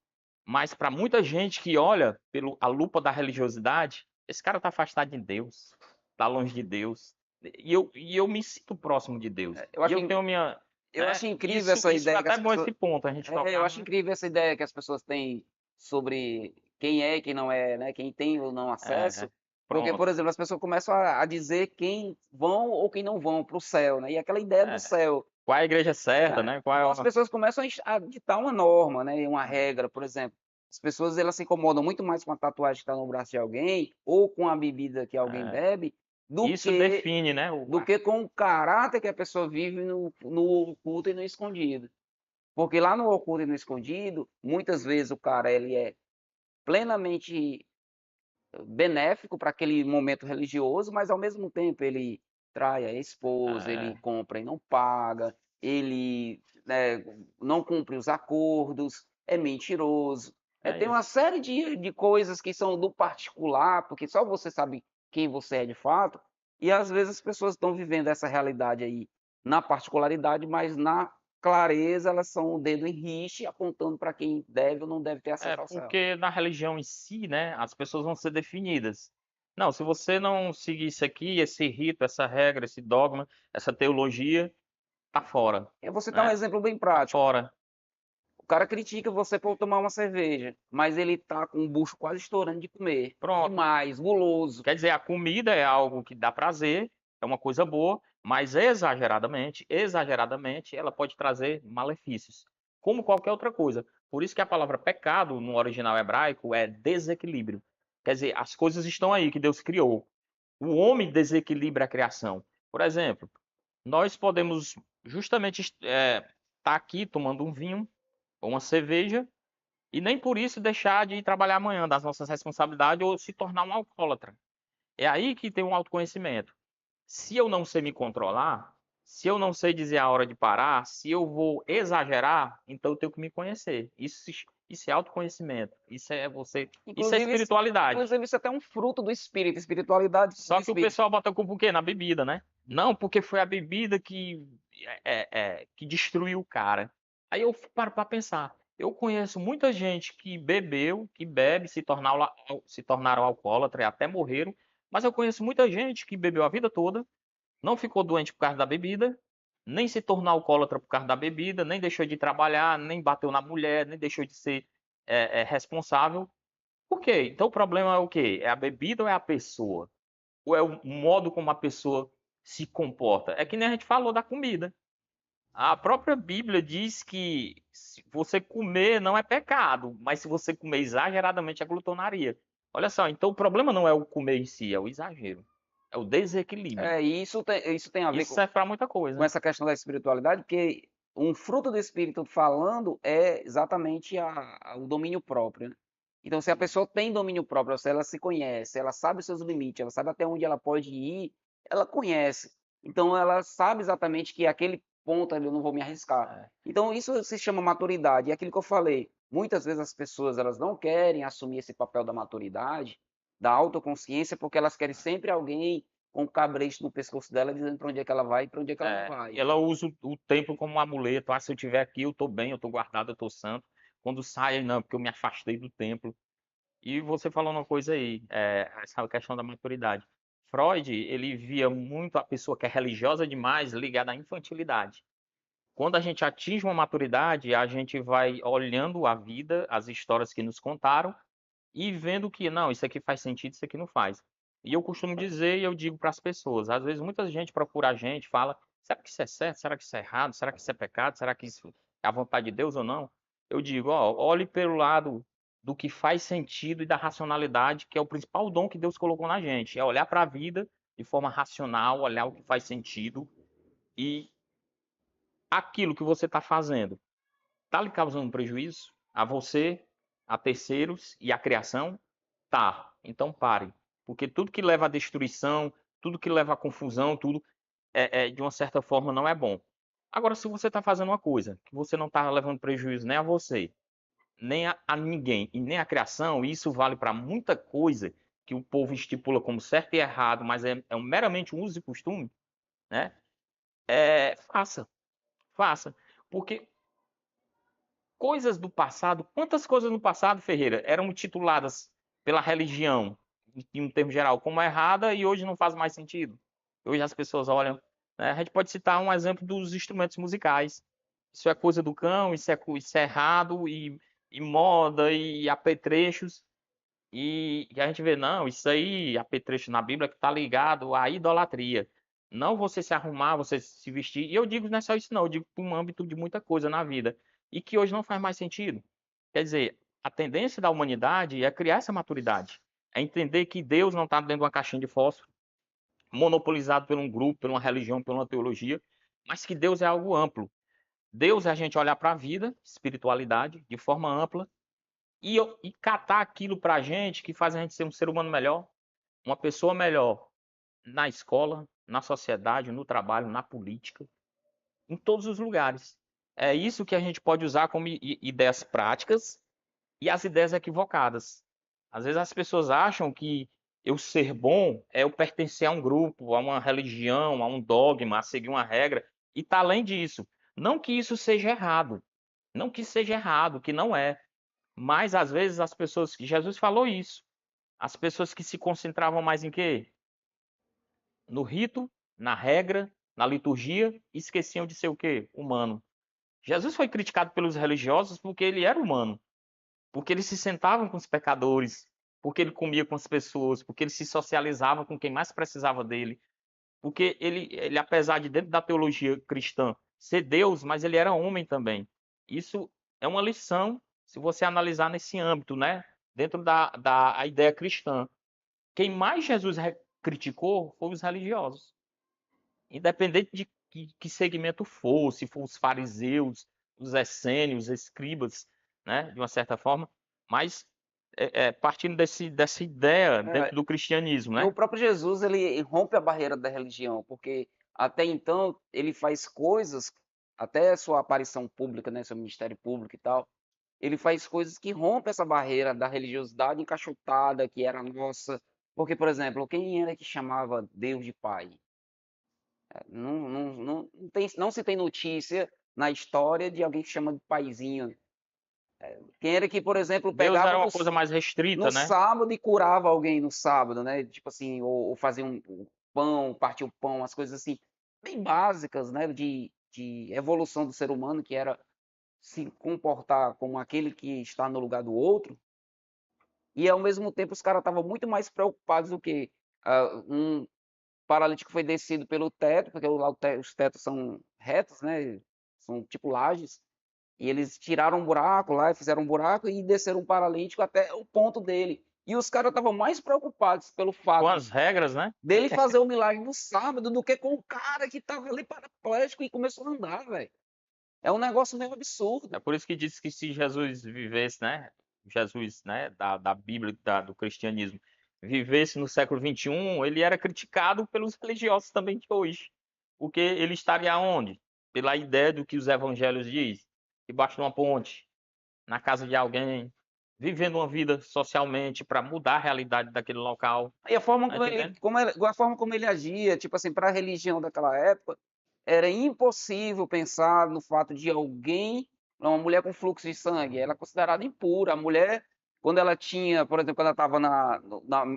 Mas para muita gente que olha pela a lupa da religiosidade, esse cara está afastado de Deus, está longe de Deus. E eu me sinto próximo de Deus. Eu E acho eu que tenho minha. Eu né? acho incrível Isso, essa isso é ideia que até as bom pessoas. esse ponto, a gente Eu tocar, acho né? incrível essa ideia que as pessoas têm sobre quem é e quem não é, né? Quem tem ou não É, acesso. Porque, por pronto. exemplo, as pessoas começam a dizer quem vão ou quem não vão para o céu, né? E aquela ideia do É, céu. qual é a igreja certa, É, né? Qual é então as o... pessoas começam a ditar uma norma, né? Uma regra, por exemplo. As pessoas elas se incomodam muito mais com a tatuagem que está no braço de alguém ou com a bebida que alguém é, bebe do isso que define, né? com o caráter que a pessoa vive no oculto e no escondido. Porque lá no oculto e no escondido, muitas vezes o cara ele é plenamente benéfico para aquele momento religioso, mas ao mesmo tempo ele trai a esposa, ele É, compra e não paga, ele, né, não cumpre os acordos, é mentiroso. é Tem uma isso. série de coisas que são do particular, porque só você sabe quem você é de fato, e às vezes as pessoas estão vivendo essa realidade aí na particularidade, mas na clareza elas são o dedo em rixe apontando para quem deve ou não deve ter É acesso ao céu. porque na religião em si, né, as pessoas vão ser definidas. Não, se você não seguir isso aqui, esse rito, essa regra, esse dogma, essa teologia, tá fora, Eu vou citar um né? exemplo bem Tá prático. fora. O cara critica você por tomar uma cerveja, mas ele tá com o bucho quase estourando de comer. Pronto. Demais, guloso. Quer dizer, a comida é algo que dá prazer, é uma coisa boa, mas exageradamente, ela pode trazer malefícios, como qualquer outra coisa. Por isso que a palavra pecado no original hebraico é desequilíbrio. Quer dizer, as coisas estão aí que Deus criou. O homem desequilibra a criação. Por exemplo, nós podemos justamente estar aqui tomando um vinho ou uma cerveja e nem por isso deixar de ir trabalhar amanhã das nossas responsabilidades ou se tornar um alcoólatra. É aí que tem um autoconhecimento. Se eu não sei me controlar, se eu não sei dizer a hora de parar, se eu vou exagerar, então eu tenho que me conhecer. Isso é autoconhecimento. Isso é Inclusive, espiritualidade. isso é até um fruto do espírito, espiritualidade do Só que o espírito. pessoal bota a culpa o quê? Na bebida, né? Não, porque foi a bebida que destruiu o cara. Aí eu paro para pensar. Eu conheço muita gente que bebeu, que bebe, se tornaram alcoólatra e até morreram. Mas eu conheço muita gente que bebeu a vida toda, não ficou doente por causa da bebida, nem se tornou alcoólatra por causa da bebida, nem deixou de trabalhar, nem bateu na mulher, nem deixou de ser responsável. Por quê? Então o problema é o quê? É a bebida ou é a pessoa? Ou é o modo como a pessoa se comporta? É que nem a gente falou da comida. A própria Bíblia diz que se você comer não é pecado, mas se você comer exageradamente é glutonaria. Olha só, então o problema não é o comer em si, é o exagero, é o desequilíbrio. E isso tem a ver Isso serve para muita com coisa. essa questão da espiritualidade, porque um fruto do espírito falando é exatamente o domínio próprio, né? Então, se a pessoa tem domínio próprio, se ela se conhece, ela sabe os seus limites, ela sabe até onde ela pode ir, ela conhece. Então, ela sabe exatamente que aquele ponto ali eu não vou me arriscar. É, Então, isso se chama maturidade. E aquilo que eu falei, muitas vezes as pessoas elas não querem assumir esse papel da maturidade, da autoconsciência, porque elas querem sempre alguém com um cabresto no pescoço dela, dizendo para onde é que ela vai e para onde é que ela não vai. ela usa o templo como um amuleto. Ah, se eu estiver aqui, eu estou bem, eu estou guardado, eu estou santo. Quando sai, não, porque eu me afastei do templo. E você falou uma coisa aí, essa questão da maturidade. Freud, ele via muito a pessoa que é religiosa demais ligada à infantilidade. Quando a gente atinge uma maturidade, a gente vai olhando a vida, as histórias que nos contaram e vendo que não, isso aqui faz sentido, isso aqui não faz. E eu costumo dizer e eu digo para as pessoas, às vezes muita gente procura a gente, fala, será que isso é certo? Será que isso é errado? Será que isso é pecado? Será que isso é a vontade de Deus ou não? Eu digo, ó, olhe pelo lado do que faz sentido e da racionalidade, que é o principal dom que Deus colocou na gente, é olhar para a vida de forma racional, olhar o que faz sentido e aquilo que você está fazendo está lhe causando prejuízo a você, a terceiros e à criação? Tá, então pare. Porque tudo que leva à destruição, tudo que leva à confusão, tudo de uma certa forma não é bom. Agora, se você está fazendo uma coisa que você não está levando prejuízo nem a você, nem a ninguém e nem à criação, e isso vale para muita coisa que o povo estipula como certo e errado, mas meramente um uso e costume, né? Faça, faça. Porque coisas do passado, quantas coisas no passado, Ferreira, eram tituladas pela religião, em um termo geral, como errada e hoje não faz mais sentido. Hoje as pessoas olham, né? A gente pode citar um exemplo dos instrumentos musicais. Isso é coisa do cão, isso é errado, e moda, e apetrechos. E a gente vê, não, isso aí, apetrecho na Bíblia, que está ligado à idolatria. Não você se arrumar, você se vestir. E eu digo, não é só isso, não. Eu digo para um âmbito de muita coisa na vida. E que hoje não faz mais sentido. Quer dizer, a tendência da humanidade é criar essa maturidade. É entender que Deus não está dentro de uma caixinha de fósforo, monopolizado por um grupo, por uma religião, por uma teologia, mas que Deus é algo amplo. Deus é a gente olhar para a vida, espiritualidade, de forma ampla, e catar aquilo para a gente que faz a gente ser um ser humano melhor, uma pessoa melhor na escola, na sociedade, no trabalho, na política, em todos os lugares. É isso que a gente pode usar como ideias práticas e as ideias equivocadas. Às vezes as pessoas acham que eu ser bom é eu pertencer a um grupo, a uma religião, a um dogma, a seguir uma regra, e tá além disso. Não que isso seja errado, não que seja errado, que não é. Mas às vezes as pessoas, Jesus falou isso, as pessoas que se concentravam mais em quê? No rito, na regra, na liturgia, esqueciam de ser o quê? Humano. Jesus foi criticado pelos religiosos porque ele era humano, porque ele se sentava com os pecadores, porque ele comia com as pessoas, porque ele se socializava com quem mais precisava dele, porque ele apesar de dentro da teologia cristã ser Deus, mas ele era homem também. Isso é uma lição se você analisar nesse âmbito, né? Dentro da ideia cristã. Quem mais Jesus criticou foi os religiosos. Independente de que segmento for, se for os fariseus, os essênios, os escribas, né? De uma certa forma. Mas partindo dessa ideia dentro É, do cristianismo, o né? próprio Jesus, ele rompe a barreira da religião, porque até então ele faz coisas, até sua aparição pública, né, seu ministério público e tal, ele faz coisas que rompem essa barreira da religiosidade encaixotada que era nossa. Porque, por exemplo, quem era que chamava Deus de Pai? Não se tem notícia na história de alguém que chama de paizinho. Quem era que, por exemplo, Deus pegava era no, uma coisa mais no restrita, né? sábado e curava alguém no sábado, né? Tipo assim, ou fazia um pão, partir o pão, as coisas assim, bem básicas, né? De evolução do ser humano, que era se comportar como aquele que está no lugar do outro. E ao mesmo tempo os caras estavam muito mais preocupados do que um paralítico foi descido pelo teto, porque lá os tetos são retos, né? São tipo lajes. E eles tiraram um buraco lá, fizeram um buraco e desceram um paralítico até o ponto dele. E os caras estavam mais preocupados pelo Com fato as regras, né? dele fazer o milagre no sábado do que com o cara que estava ali paraplégico e começou a andar, velho. É um negócio meio É absurdo. por isso que diz que se Jesus vivesse, né? Jesus, né? Da Bíblia, do cristianismo, vivesse no século XXI, ele era criticado pelos religiosos também de hoje. Porque ele estaria onde? Pela ideia do que os evangelhos diz, debaixo de uma ponte, na casa de alguém, vivendo uma vida socialmente para mudar a realidade daquele local. E a forma Tá como ele, entendendo? a forma como ele agia, tipo assim, para a religião daquela época, era impossível pensar no fato de alguém, uma mulher com fluxo de sangue, ela é considerada impura. A mulher, quando ela tinha, por exemplo, quando ela estava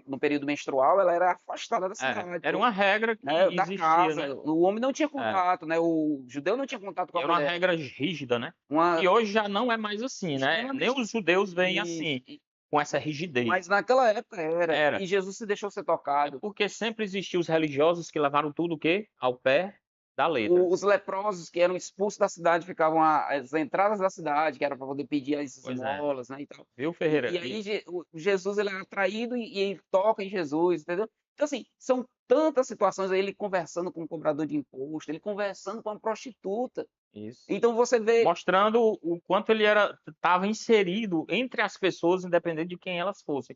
no período menstrual, ela era afastada da cidade, Era uma regra né, que da existia, casa. né? O homem não tinha É, contato, né? O judeu não tinha contato com e a era uma mulher. regra rígida, né? Uma Que hoje já não é mais assim, né? Nem extremamente. os judeus veem Isso. assim, com essa rigidez. Mas naquela época era. Era. E Jesus se deixou ser É tocado. porque sempre existiu os religiosos que levaram tudo o quê? Ao pé da letra. Os leprosos que eram expulsos da cidade ficavam às entradas da cidade, que era para poder pedir as Pois é. esmolas, né, e tal. Viu, E Ferreira? aí o Jesus ele é atraído e ele toca em Jesus, entendeu? Então assim, são tantas situações, ele conversando com um cobrador de imposto, ele conversando com uma prostituta. Isso. Então você vê, Mostrando o quanto ele estava inserido entre as pessoas, independente de quem elas fossem.